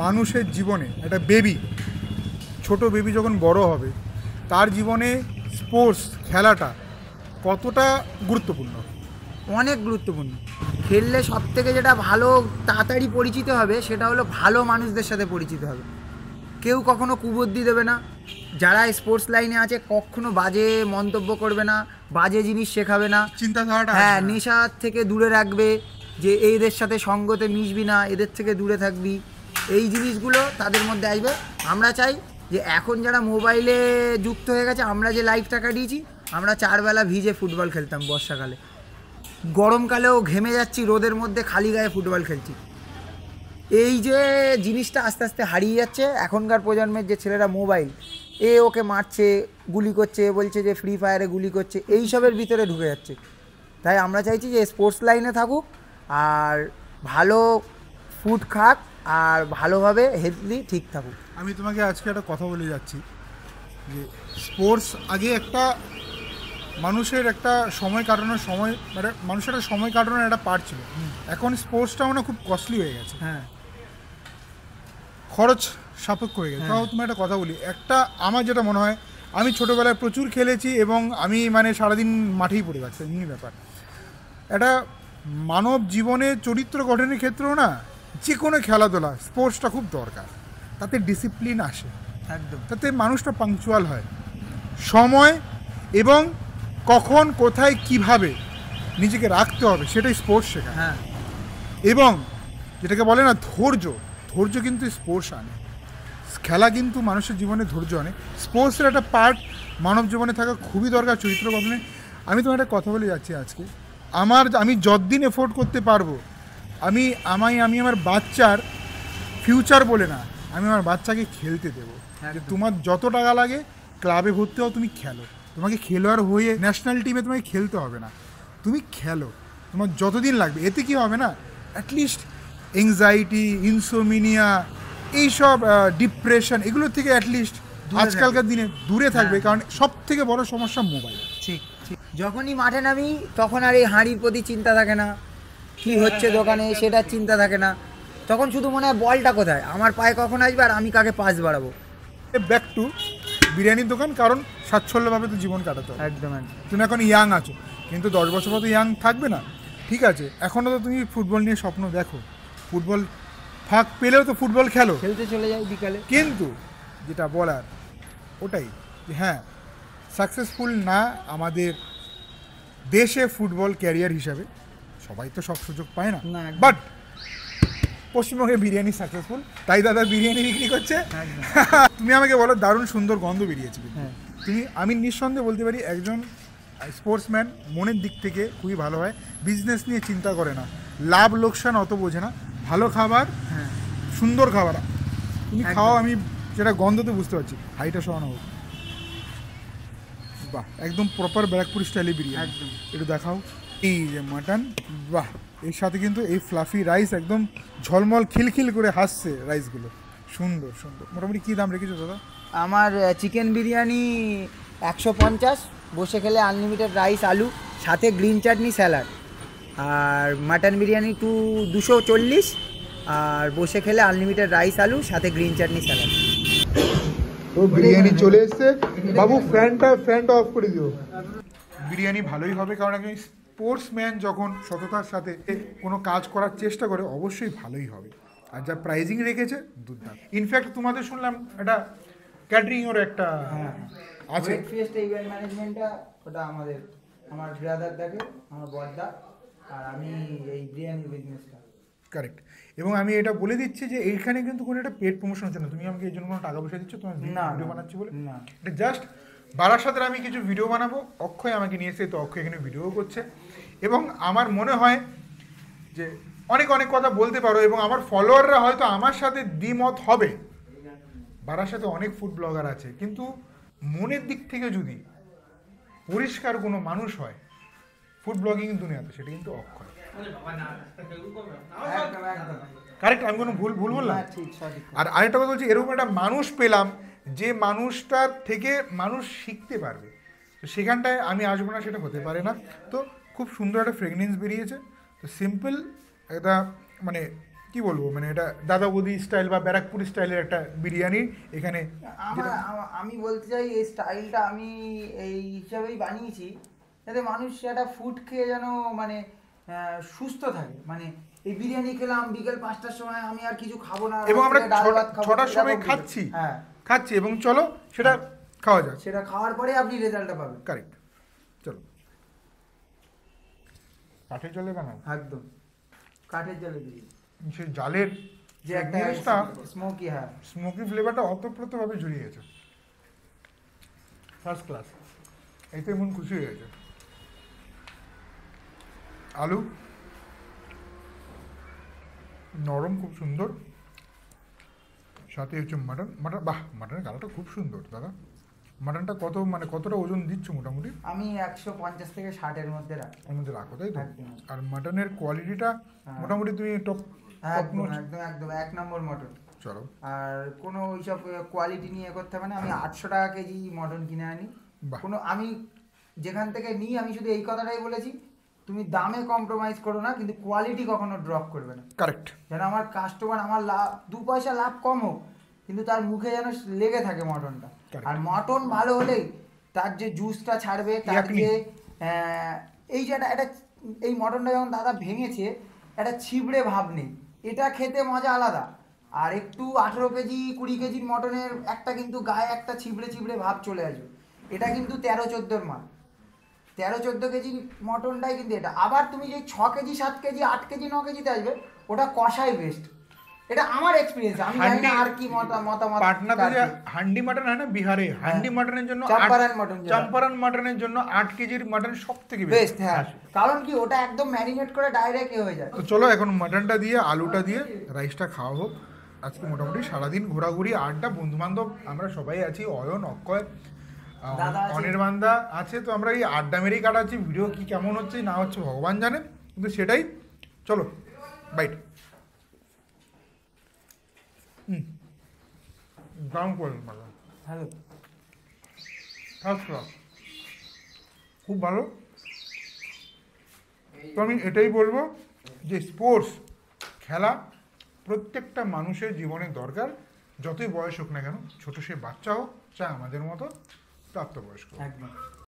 মানুষের জীবনে একটা বেবি, ছোট বেবি যখন বড় হবে তার জীবনে স্পোর্টস খেলাটা কতটা গুরুত্বপূর্ণ? অনেক গুরুত্বপূর্ণ। খেললে সব থেকে যেটা ভালো তাড়াতাড়ি পরিচিত হবে সেটা হলো ভালো মানুষদের সাথে পরিচিত হবে। কেউ কখনো কুবুদ্ধি দেবে না, যারা স্পোর্টস লাইনে আছে কখনো বাজে মন্তব্য করবে না, বাজে জিনিস শেখাবে না, চিন্তাধারাটা হ্যাঁ নেশার থেকে দূরে রাখবে, যে এদের সাথে সঙ্গতে মিশবি না, এদের থেকে দূরে থাকবি, এই জিনিসগুলো তাদের মধ্যে আসবে। আমরা চাই যে এখন যারা মোবাইলে যুক্ত হয়ে গেছে, আমরা যে লাইফটা কাটিয়েছি, আমরা 4 বেলা ভিজে ফুটবল খেলতাম বর্ষাকালে, গরমকালেও ঘেমে যাচ্ছি রোদের মধ্যে খালি গায়ে ফুটবল খেলছি। এই যে জিনিসটা আস্তে আস্তে হারিয়ে যাচ্ছে। এখনকার প্রজন্মের যে ছেলেরা মোবাইল, ওকে মারছে, গুলি করছে, বলছে যে ফ্রি ফায়ারে গুলি করছে, এইসবের ভিতরে ঢুকে যাচ্ছে। তাই আমরা চাইছি যে স্পোর্টস লাইনে থাকুক আর ভালো ফুড খাক আর ভালোভাবে হেলদি ঠিক থাকুক। আমি তোমাকে আজকে একটা কথা বলে যাচ্ছি যে স্পোর্টস আগে একটা মানুষের একটা সময় কাটানোর সময়, মানে মানুষের একটা সময় কাটানোর একটা পার্ট ছিল। এখন স্পোর্টসটা মানে খুব কস্টলি হয়ে গেছে, হ্যাঁ, খরচ সাপেক্ষ হয়ে গেছে। তাও তুমি একটা কথা বলি, একটা আমার যেটা মনে হয়, আমি ছোটোবেলায় প্রচুর খেলেছি এবং আমি মানে সারাদিন মাঠেই পড়ে যাচ্ছে এই ব্যাপার। একটা মানব জীবনে চরিত্র গঠনের ক্ষেত্রেও না, যে কোনো খেলাধুলা স্পোর্টসটা খুব দরকার। তাতে ডিসিপ্লিন আসে, একদম, তাতে মানুষটা পাংচুয়াল হয়, সময় এবং কখন কোথায় কিভাবে নিজেকে রাখতে হবে সেটাই স্পোর্টস শেখায়। হ্যাঁ, এবং যেটাকে বলে না ধৈর্য, ধৈর্য কিন্তু স্পোর্টস আনে। খেলা কিন্তু মানুষের জীবনে ধৈর্য আনে। স্পোর্টসের একটা পার্ট মানব জীবনে থাকা খুবই দরকার চরিত্র গঠনে। আমি তোমার একটা কথা বলে যাচ্ছি আজকে, আমি যতদিন এফোর্ড করতে পারবো, আমি আমার বাচ্চার ফিউচার বলে না, আমি আমার বাচ্চাকে খেলতে দেবো। যে তোমার যত টাকা লাগে ক্লাবে ভর্তি হও, তুমি খেলো। তোমাকে খেলোয়াড় হয়ে ন্যাশনাল টিমে তোমাকে খেলতে হবে না, তুমি খেলো, তোমার যতদিন লাগবে। এতে কি হবে না, অ্যাটলিস্ট এংজাইটি, ইনসোমিনিয়া, এইসব ডিপ্রেশন, এগুলোর থেকে অ্যাটলিস্ট আজকালকার দিনে দূরে থাকবে। কারণ সব থেকে বড় সমস্যা মোবাইল। ঠিক ঠিক। যখনই মাঠে নামি তখন আর এই হাঁড়ির প্রতি চিন্তা থাকে না, কি হচ্ছে দোকানে সেটার চিন্তা থাকে না, তখন শুধু মনে হয় বলটা কোথায়, আমার পায়ে কখন আসবে আর আমি কাকে পাস বাড়াবো। ব্যাক টু বিরিয়ানির দোকান, কারণ স্বাচ্ছল্যভাবে তো জীবন কাটাতে হবে। একদম একদম। তুমি এখন ইয়াং আছো, কিন্তু 10 বছর পর তো ইয়াং থাকবে না, ঠিক আছে? এখনও তো তুমি ফুটবল নিয়ে স্বপ্ন দেখো, ফুটবল ফাঁক পেলেও তো ফুটবল খেলো, খেলতে চলে যাই বিকালে। কিন্তু যেটা বলার ওটাই যে হ্যাঁ, সাকসেসফুল না আমাদের দেশে ফুটবল ক্যারিয়ার হিসাবে, সবাই তো সব সুযোগ পায় না, না, একদম। বাট পশ্চিমবঙ্গে বিরিয়ানি সাকসেসফুল, তাই দাদা বিরিয়ানি বিক্রি করছে। তুমি আমাকে বলো, দারুণ সুন্দর গন্ধ বেরিয়েছে কিন্তু। হ্যাঁ। আমি নিঃসন্দেহে বলতে পারি একজন স্পোর্টসম্যান মনের দিক থেকে খুবই ভালো হয়, বিজনেস নিয়ে চিন্তা করে না, লাভ লোকসান অত বোঝে না, ভালো খাবার, হ্যাঁ, সুন্দর খাবার তুমি একদম। খাও, আমি যেটা গন্ধতে বুঝতে পারছি। হাইটা সরানো হোক, বাহ, একদম প্রপার ব্যারাকপুর স্টাইলে বিরিয়ানি, একদম। একটু দেখাও। এই যে মাটন, বাহ, এর সাথে কিন্তু এই ফ্লাফি রাইস, একদম ঝলমল খিলখিল করে হাসছে রাইসগুলো, সুন্দর সুন্দর। মোটামুটি কী দাম রেখেছো দাদা? আমার চিকেন বিরিয়ানি 150, বসে খেলে আনলিমিটেড রাইস আলু, সাথে গ্রিন চাটনি স্যালাড। আর মাটন বিরিয়ানি 240, আর বসে খেলে আনলিমিটেড রাইস আলু সাথে গ্রিন চাটনি স্যালাড। তো বিরিয়ানি চলে এসছে বাবু, ফ্যানটা অফ করে দিও। বিরিয়ানি ভালোই হবে, কারণ একজন স্পোর্টসম্যান যখন সততার সাথে কোনো কাজ করার চেষ্টা করে অবশ্যই ভালোই হবে। আর যা প্রাইজিং রেখেছে দুর্দান্ত। ইনফ্যাক্ট তোমাদের শুনলাম একটা ক্যাটারিংয়ের একটা আছে। ব্রেকফাস্ট ইভেন্ট ম্যানেজমেন্টটা ওটা আমার ব্রাদার দেখে, আমার বড়দা, আর আমি এই বিরিয়ানি বিজনেসটা। কারেক্ট। এবং আমি এটা বলে দিচ্ছি যে এইখানে কিন্তু কোনো একটা পেড প্রমোশন হচ্ছে না, তুমি আমাকে এই জন্য কোনো টাকা পয়সা দিচ্ছ তোমার ভিডিও বানাচ্ছি বলে না, এটা জাস্ট বারাসাতের আমি কিছু ভিডিও বানাবো, অক্ষয় আমাকে নিয়ে এসে, তো অক্ষয় এখানে ভিডিও করছে। এবং আমার মনে হয় যে অনেক অনেক কথা বলতে পারো, এবং আমার ফলোয়াররা হয়তো আমার সাথে দ্বিমত হবে। বারাসাতে অনেক ফুড ব্লগার আছে, কিন্তু মনের দিক থেকে যদি পরিষ্কার কোনো মানুষ হয় ফুড ব্লগিং দুনিয়াতে, সেটা কিন্তু অক্ষয়। কারেক্ট, আমি কোনো ভুল বললাম? আর আরেকটা কথা বলছি, এরকম একটা মানুষ পেলাম যে মানুষটার থেকে মানুষ শিখতে পারবে, তো সেখানটায় আমি আসবো না সেটা হতে পারে না। তো খুব সুন্দর একটা ফ্রেগনেন্স বেরিয়েছে। তো সিম্পল একটা মানে কি বলবো, মানে এটা দাদা বৌদি স্টাইল বা ব্যারাকপুর স্টাইলের একটা বিরিয়ানি এখানে। আমি বলতে চাই এই স্টাইলটা আমি এই হিসাবেই বানিয়েছি যাতে মানুষ একটা ফুড খেয়ে যেন মানে সুস্থ থাকে। মানে এই বিরিয়ানি খেলাম বিকেল 5টার সময়, আমি আর কিছু খাবো না, এবং আমরা ডাল ভাত খাবো, 6টার সময় এরকম কিছু। খাচ্ছি, হ্যাঁ, খাচ্ছি এবং চলো সেটা খাওয়া যাক। সেটা খাওয়ার পরে আপনি রেজাল্টটা পাবেন। কারেক্ট, চলো। কাঠের জলে বানাও, একদম কাঠের জলে দিয়ে সেই জালের যে একটা জিনিসটা স্মোকি, হ্যাঁ স্মোকি ফ্লেভারটা অতপ্রতভাবে জড়িয়ে গেছে, ফার্স্ট ক্লাস। এতে মন খুশি হয়ে গেছে। আলু নরম, খুব সুন্দর, সাথে হচ্ছে মাটন। বাহ, মাটনের কালারটা খুব সুন্দর দাদা। মাটনটা কত, মানে কতটা ওজন দিচ্ছ মোটামুটি? আমি 150 থেকে 60-এর মধ্যে রাখি। এর মধ্যে রাখো, তাই তো? একদম। আর মাটনের কোয়ালিটিটা হ্যাঁ। মোটামুটি তুমি টপ একদম একদম একদম 1 নম্বর মটন। চলো। আর কোনো ওইসব কোয়ালিটি নিয়ে করতে হবে না। আমি 800 টাকা কেজি মটন কিনে আনি। বাহ। কোনো আমি যেখান থেকে নিই আমি শুধু এই কথাটাই বলেছি, তুমি দামে কম্প্রোমাইজ করো না, কিন্তু কোয়ালিটি কখনো ড্রপ করবে না। কারেক্ট। যেন আমার কাস্টমার, আমার লাভ 2 পয়সা লাভ কম হোক, কিন্তু তার মুখে যেন লেগে থাকে মটনটা। Correct. আর মটন ভালো হলেই তার যে জুসটা ছাড়বে, তার ইয়াকনি। যে এই যে একটা এই মটনটা যখন দাদা ভেঙেছে, একটা ছিবড়ে ভাব নেই, এটা খেতে মজা আলাদা। আর একটু 18 কেজি 20 কেজির মটনের একটা কিন্তু গায়ে একটা ছিবড়ে ছিবড়ে ভাব চলে আসবে। এটা কিন্তু 13-14 মাল, 13-14 কেজির মটনটাই কিন্তু এটা। আবার তুমি যে 6 কেজি 7 কেজি 8 কেজি 9 কেজিতে আসবে, ওটা কষাই বেস্ট। এটা আমার এক্সপিরিয়েন্স, আমি জানি না আর কি মতামত। পাটনাতে যে হান্ডি মাটন হয় না বিহারে, হান্ডি মাটনের জন্য চম্পারন মটন, চম্পারন মাটনের জন্য 8 কেজির মাটন সব থেকে বেস্ট। হ্যাঁ, কারণ কি ওটা একদম ম্যারিনেট করে ডাইরেক্ট হয়ে যায়। তো চলো এখন মাটনটা দিয়ে আলুটা দিয়ে রাইসটা খাওয়া হোক। আজকে মোটামুটি সারাদিন ঘোরাঘুরি, আড্ডা, বন্ধু বান্ধব আমরা সবাই আছি, অয়ন, অক্ষয়, দাদা আছে। অনির্বাণদা আছে। তো আমরা এই আড্ডা মেরেই কাটাচ্ছি। ভিডিও কি কেমন হচ্ছে না হচ্ছে ভগবান জানে, কিন্তু সেটাই। চলো বাইট। দাম করুন ভালো, হ্যালো, ফার্স্ট ক্লাস, খুব ভালো। তো আমি এটাই বলবো যে স্পোর্টস খেলা প্রত্যেকটা মানুষের জীবনে দরকার, যতই বয়স হোক না কেন, ছোট সে বাচ্চা হোক, চাই আমাদের মতো প্রাপ্তবয়স্ক। একদম।